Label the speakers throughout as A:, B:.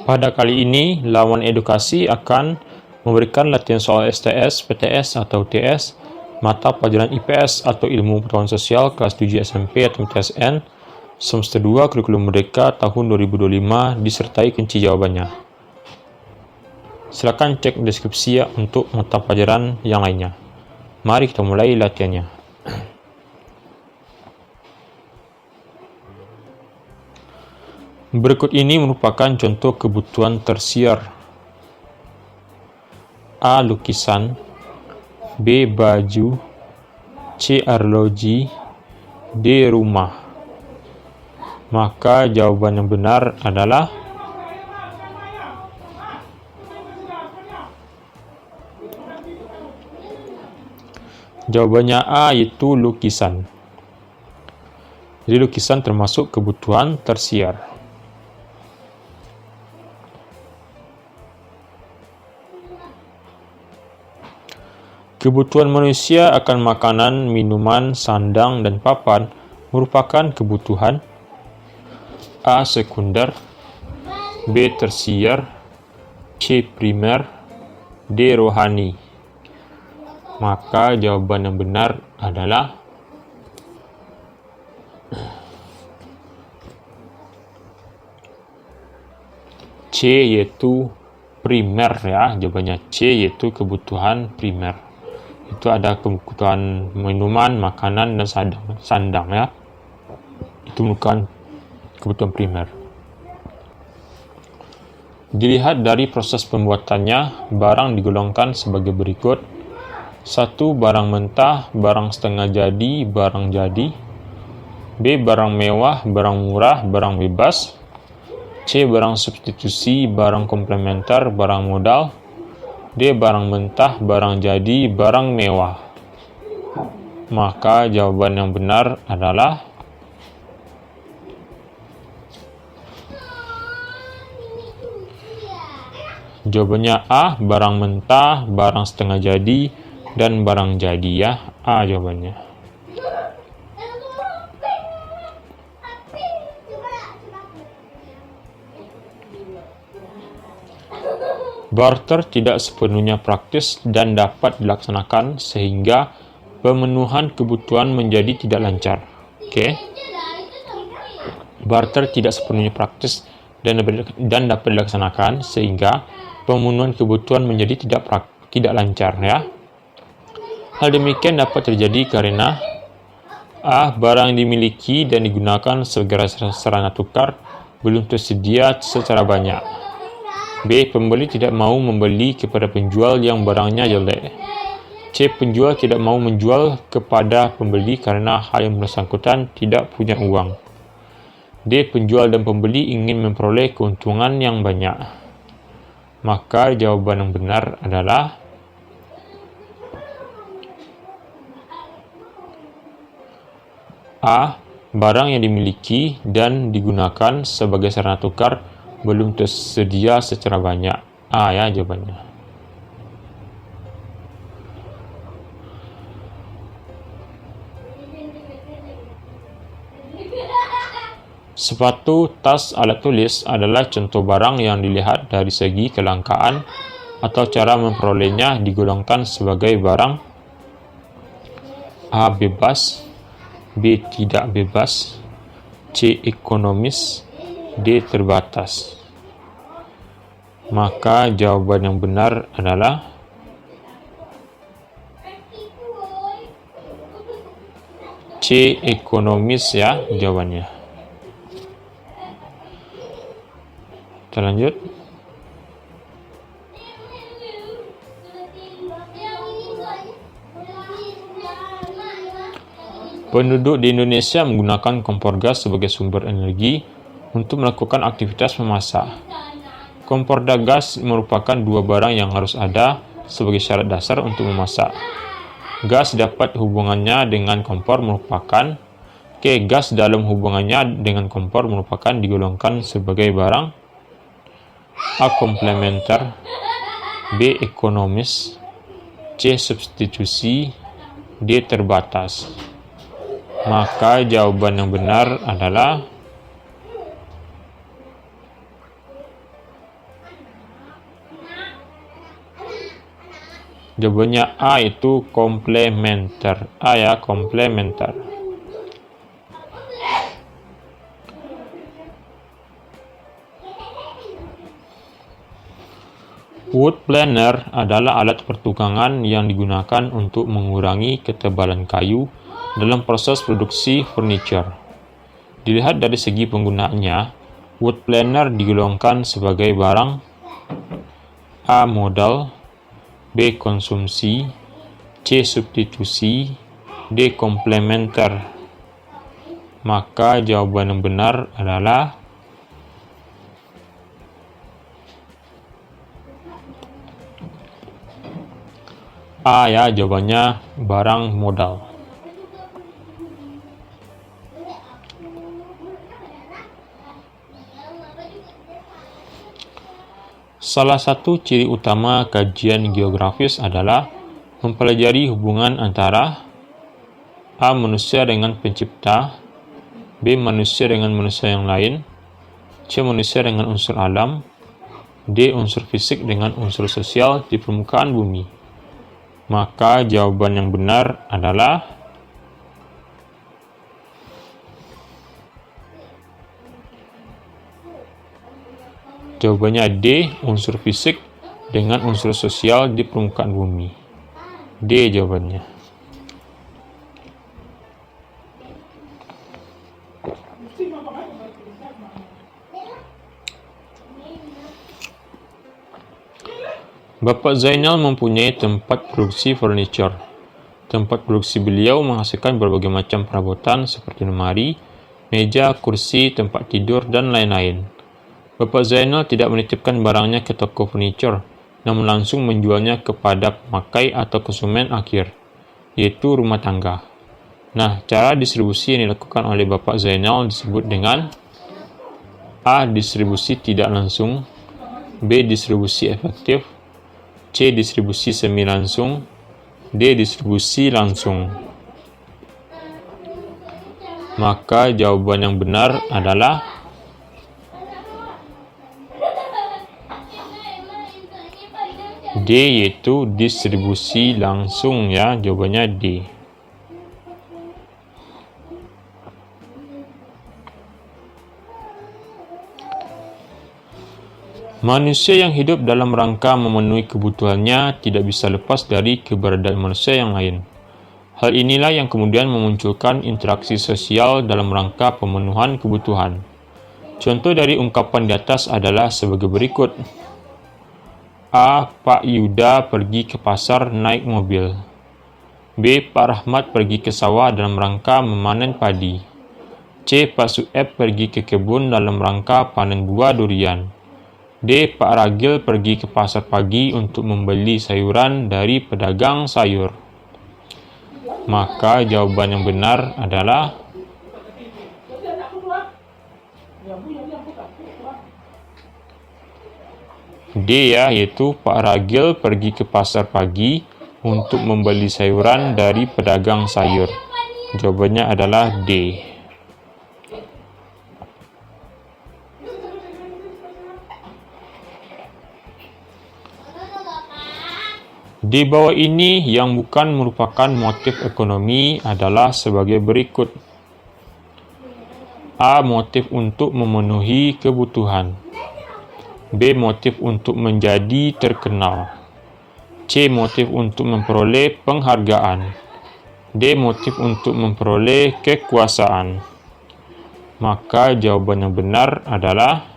A: Pada kali ini, lawan edukasi akan memberikan latihan soal STS, PTS atau TS, mata pelajaran IPS atau Ilmu Pengetahuan Sosial kelas 7 SMP atau MTSN, semester 2 Kurikulum Merdeka tahun 2025 disertai kunci jawabannya. Silakan cek deskripsi ya untuk mata pelajaran yang lainnya. Mari kita mulai latihannya. Berikut ini merupakan contoh kebutuhan tersier. A. Lukisan, B. Baju, C. Arloji, D. Rumah. Maka jawaban yang benar adalah jawabannya A, yaitu lukisan. Jadi lukisan termasuk kebutuhan tersier. Kebutuhan manusia akan makanan, minuman, sandang, dan papan merupakan kebutuhan A. Sekunder, B. Tersier, C. Primer, D. Rohani. Maka jawaban yang benar adalah C, yaitu primer ya. Jawabannya C, yaitu kebutuhan primer. Itu ada kebutuhan minuman, makanan, dan sandang ya. Itu bukan kebutuhan primer. Dilihat dari proses pembuatannya, barang digolongkan sebagai berikut. 1. Barang mentah, barang setengah jadi, barang jadi. B. Barang mewah, barang murah, barang bebas. C. Barang substitusi, barang komplementer, barang modal. D. Barang mentah, barang jadi, barang mewah. Maka jawaban yang benar adalah jawabannya A. Barang mentah, barang setengah jadi, dan barang jadi ya. A jawabannya. Barter tidak sepenuhnya praktis dan dapat dilaksanakan sehingga pemenuhan kebutuhan menjadi tidak lancar. Oke. Barter tidak sepenuhnya praktis dan dapat dilaksanakan sehingga pemenuhan kebutuhan menjadi tidak lancar ya. Hal demikian dapat terjadi karena A. Barang yang dimiliki dan digunakan sebagai sarana tukar belum tersedia secara banyak. B. Pembeli tidak mau membeli kepada penjual yang barangnya jelek. C. Penjual tidak mau menjual kepada pembeli karena hal yang bersangkutan tidak punya uang. D. Penjual dan pembeli ingin memperoleh keuntungan yang banyak. Maka jawaban yang benar adalah A. Barang yang dimiliki dan digunakan sebagai sarana tukar belum tersedia secara banyak. A ya jawabannya. Sepatu, tas, alat tulis adalah contoh barang yang dilihat dari segi kelangkaan atau cara memperolehnya digolongkan sebagai barang A. Bebas, B. Tidak bebas, C. Ekonomis, D. Terbatas. Maka jawaban yang benar adalah C. Ekonomis ya jawabannya. Kita lanjut. Penduduk di Indonesia menggunakan kompor gas sebagai sumber energi untuk melakukan aktivitas memasak. Kompor dan gas merupakan dua barang yang harus ada sebagai syarat dasar untuk memasak. Gas dapat hubungannya dengan kompor merupakan gas dalam hubungannya dengan kompor merupakan digolongkan sebagai barang A. Komplementer, B. Ekonomis, C. Substitusi, D. Terbatas. Maka jawaban yang benar adalah Jawabannya A itu komplementer. A ya, komplementer. Wood planer adalah alat pertukangan yang digunakan untuk mengurangi ketebalan kayu dalam proses produksi furniture. Dilihat dari segi penggunaannya, wood planer digolongkan sebagai barang A. Modal, B. Konsumsi, C. Substitusi, D. Komplementer. Maka jawaban yang benar adalah A ya, jawabannya barang modal. Salah satu ciri utama kajian geografis adalah mempelajari hubungan antara A. Manusia dengan pencipta, B. Manusia dengan manusia yang lain, C. Manusia dengan unsur alam, D. Unsur fisik dengan unsur sosial di permukaan bumi. Maka jawaban yang benar adalah jawabannya D. Unsur fisik dengan unsur sosial di permukaan bumi. D jawabannya. Bapak Zainal mempunyai tempat produksi furniture. Tempat produksi beliau menghasilkan berbagai macam perabotan seperti lemari, meja, kursi, tempat tidur, dan lain-lain. Bapak Zainal tidak menitipkan barangnya ke toko furniture, namun langsung menjualnya kepada pemakai atau konsumen akhir, yaitu rumah tangga. Nah, cara distribusi yang dilakukan oleh Bapak Zainal disebut dengan A. Distribusi tidak langsung, B. Distribusi efektif, C. Distribusi semi langsung, D. Distribusi langsung. Maka jawaban yang benar adalah D, yaitu distribusi langsung ya, jawabannya D. Manusia yang hidup dalam rangka memenuhi kebutuhannya tidak bisa lepas dari keberadaan manusia yang lain. Hal inilah yang kemudian memunculkan interaksi sosial dalam rangka pemenuhan kebutuhan. Contoh dari ungkapan di atas adalah sebagai berikut. A. Pak Yuda pergi ke pasar naik mobil. B. Pak Rahmat pergi ke sawah dalam rangka memanen padi. C. Pak Sueb pergi ke kebun dalam rangka panen buah durian. D. Pak Ragil pergi ke pasar pagi untuk membeli sayuran dari pedagang sayur. Maka jawaban yang benar adalah D ya, yaitu Pak Ragil pergi ke pasar pagi untuk membeli sayuran dari pedagang sayur. Jawabannya adalah D. Di bawah ini yang bukan merupakan motif ekonomi adalah sebagai berikut. A. Motif untuk memenuhi kebutuhan. B. Motif untuk menjadi terkenal. C. Motif untuk memperoleh penghargaan. D. Motif untuk memperoleh kekuasaan. Maka jawaban yang benar adalah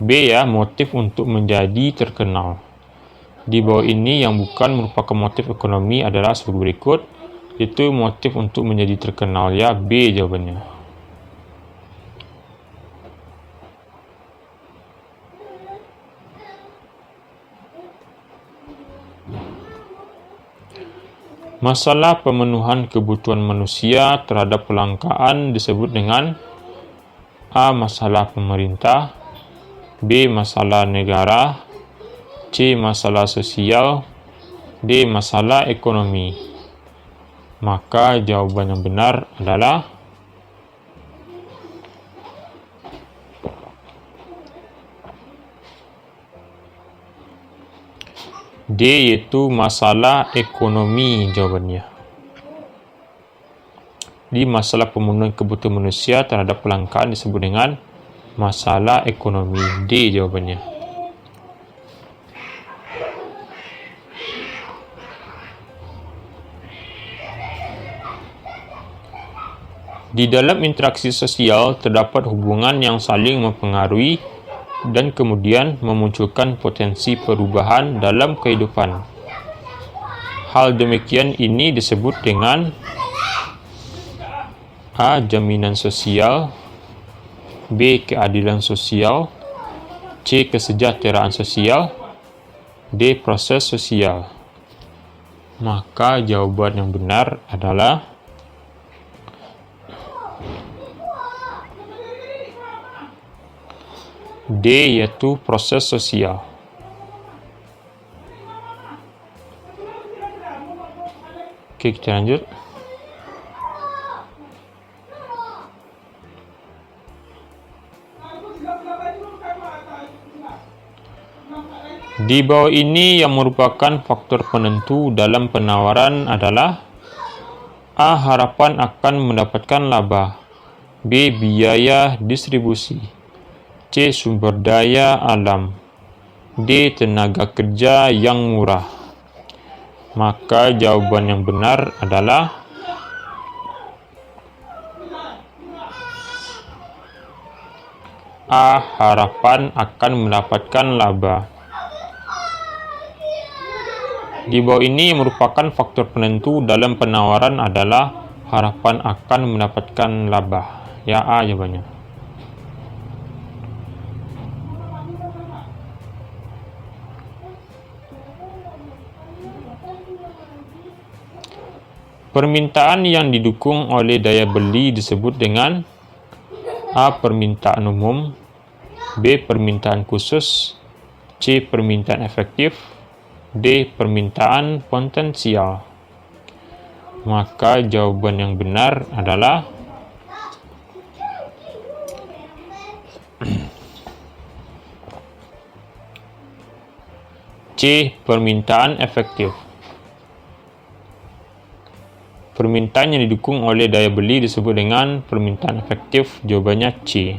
A: B ya, motif untuk menjadi terkenal. Di bawah ini yang bukan merupakan motif ekonomi adalah sebagai berikut, yaitu motif untuk menjadi terkenal ya, B jawabannya. Masalah pemenuhan kebutuhan manusia terhadap kelangkaan disebut dengan A. Masalah pemerintah, B. Masalah negara, C. Masalah sosial, D. Masalah ekonomi. Maka jawaban yang benar adalah D yaitu masalah ekonomi jawabannya. Di masalah pemenuhan kebutuhan manusia terhadap kelangkaan disebut dengan masalah ekonomi. D jawabannya. Di dalam interaksi sosial terdapat hubungan yang saling mempengaruhi dan kemudian memunculkan potensi perubahan dalam kehidupan. Hal demikian ini disebut dengan A. Jaminan sosial, B. Keadilan sosial, C. Kesejahteraan sosial, D. Proses sosial. Maka jawaban yang benar adalah D, yaitu proses sosial. Oke, kita lanjut. Di bawah ini yang merupakan faktor penentu dalam penawaran adalah A. Harapan akan mendapatkan laba, B. Biaya distribusi, C. Sumber daya alam, D. Tenaga kerja yang murah. Maka jawaban yang benar adalah A. Harapan akan mendapatkan laba. Di bawah ini merupakan faktor penentu dalam penawaran adalah harapan akan mendapatkan laba. Ya, A jawabannya. Permintaan yang didukung oleh daya beli disebut dengan A. Permintaan umum, B. Permintaan khusus, C. Permintaan efektif, D. Permintaan potensial. Maka jawaban yang benar adalah C. Permintaan efektif. Permintaan yang didukung oleh daya beli disebut dengan permintaan efektif. Jawabannya C.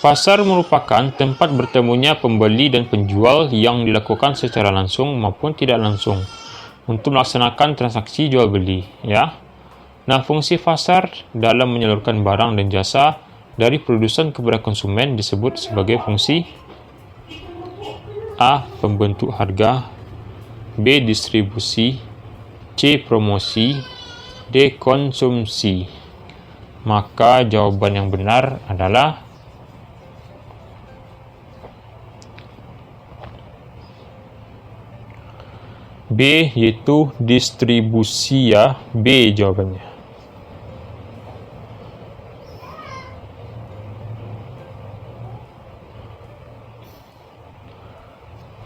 A: Pasar merupakan tempat bertemunya pembeli dan penjual yang dilakukan secara langsung maupun tidak langsung untuk melaksanakan transaksi jual beli, ya. Nah, fungsi pasar dalam menyalurkan barang dan jasa dari produsen kepada konsumen disebut sebagai fungsi A. Pembentuk harga, B. Distribusi, C. Promosi, D. Konsumsi. Maka jawaban yang benar adalah B, yaitu distribusi, ya. B jawabannya.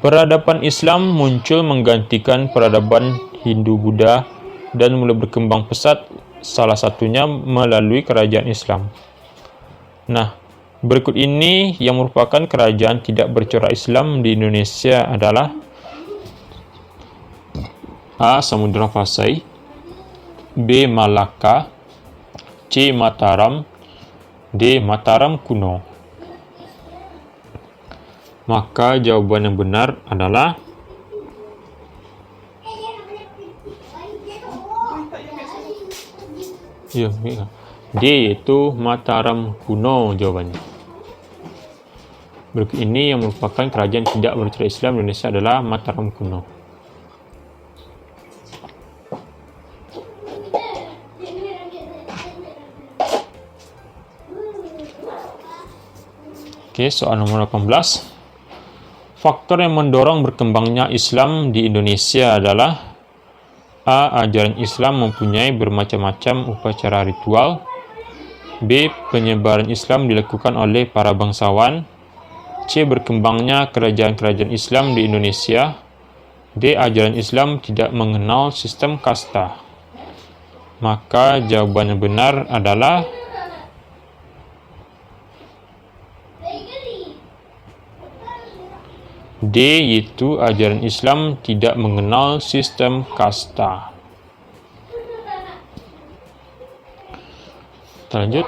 A: Peradaban Islam muncul menggantikan peradaban Hindu-Buddha dan mulai berkembang pesat, salah satunya melalui kerajaan Islam. Nah, berikut ini yang merupakan kerajaan tidak bercorak Islam di Indonesia adalah A. Samudra Pasai, B. Malaka, C. Mataram, D. Mataram kuno. Maka jawaban yang benar adalah D, yaitu Mataram kuno jawabannya. Berikut ini yang merupakan kerajaan tidak bercorak Islam di Indonesia adalah Mataram kuno. Oke, soal nomor 18. Faktor yang mendorong berkembangnya Islam di Indonesia adalah A. Ajaran Islam mempunyai bermacam-macam upacara ritual, B. Penyebaran Islam dilakukan oleh para bangsawan, C. Berkembangnya kerajaan-kerajaan Islam di Indonesia, D. Ajaran Islam tidak mengenal sistem kasta. Maka jawaban yang benar adalah D yaitu ajaran Islam tidak mengenal sistem kasta. Kita lanjut.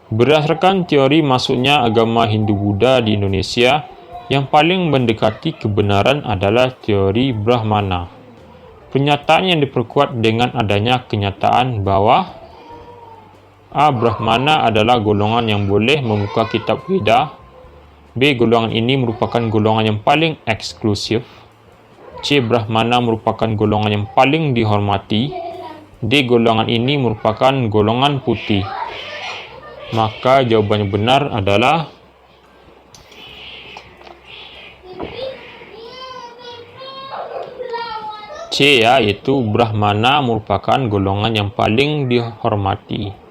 A: Berdasarkan teori masuknya agama Hindu-Buddha di Indonesia, yang paling mendekati kebenaran adalah teori Brahmana. Pernyataan yang diperkuat dengan adanya kenyataan bahwa A. Brahmana adalah golongan yang boleh membuka kitab Veda. B. Golongan ini merupakan golongan yang paling eksklusif. C. Brahmana merupakan golongan yang paling dihormati. D. Golongan ini merupakan golongan putih. Maka jawaban yang benar adalah C, yaitu Brahmana merupakan golongan yang paling dihormati.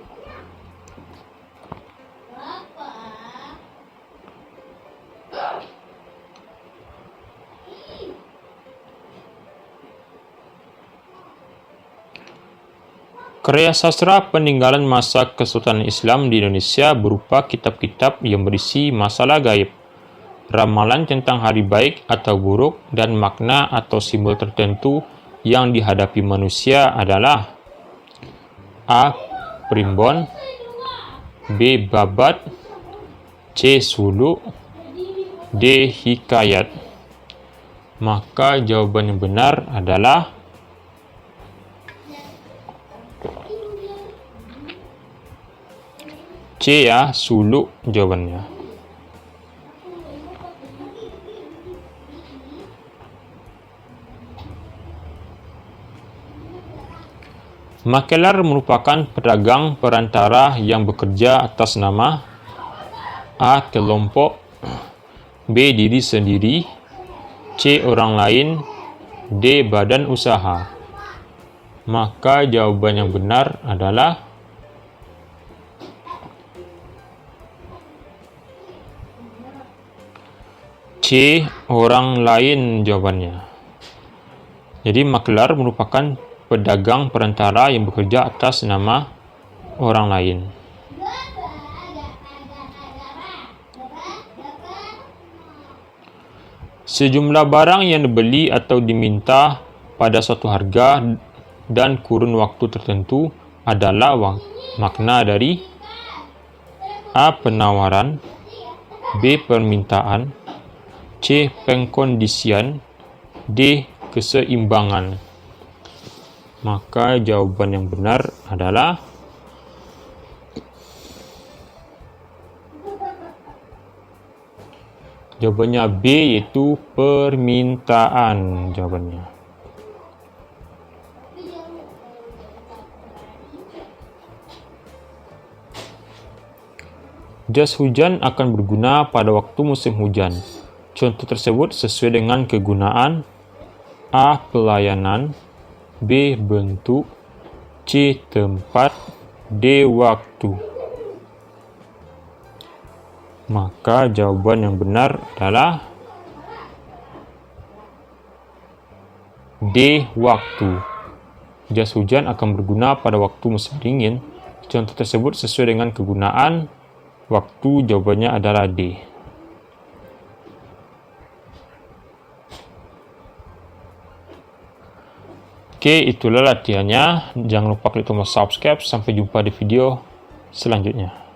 A: Karya sastra peninggalan masa Kesultanan Islam di Indonesia berupa kitab-kitab yang berisi masalah gaib, ramalan tentang hari baik atau buruk, dan makna atau simbol tertentu yang dihadapi manusia adalah A. Primbon, B. Babat, C. Suluk, D. Hikayat. Maka jawaban yang benar adalah C, suluk jawabannya. Makelar merupakan pedagang perantara yang bekerja atas nama A. kelompok, B. diri sendiri, C. orang lain, D. badan usaha. Maka jawaban yang benar adalah C. orang lain jawabannya. Jadi makelar merupakan pedagang perantara yang bekerja atas nama orang lain. Sejumlah barang yang dibeli atau diminta pada suatu harga dan kurun waktu tertentu adalah makna dari A. penawaran, B. permintaan, C. pengkondisian, D. keseimbangan. Maka jawaban yang benar adalah jawabannya B, yaitu permintaan jawabannya. Jas hujan akan berguna pada waktu musim hujan. Contoh tersebut sesuai dengan kegunaan: A. pelayanan, B. bentuk, C. tempat, D. waktu. Maka jawaban yang benar adalah D. waktu. Jas hujan akan berguna pada waktu musim dingin. Contoh tersebut sesuai dengan kegunaan. Waktu jawabannya adalah D. Oke, itulah latihannya. Jangan lupa klik tombol subscribe. Sampai jumpa di video selanjutnya.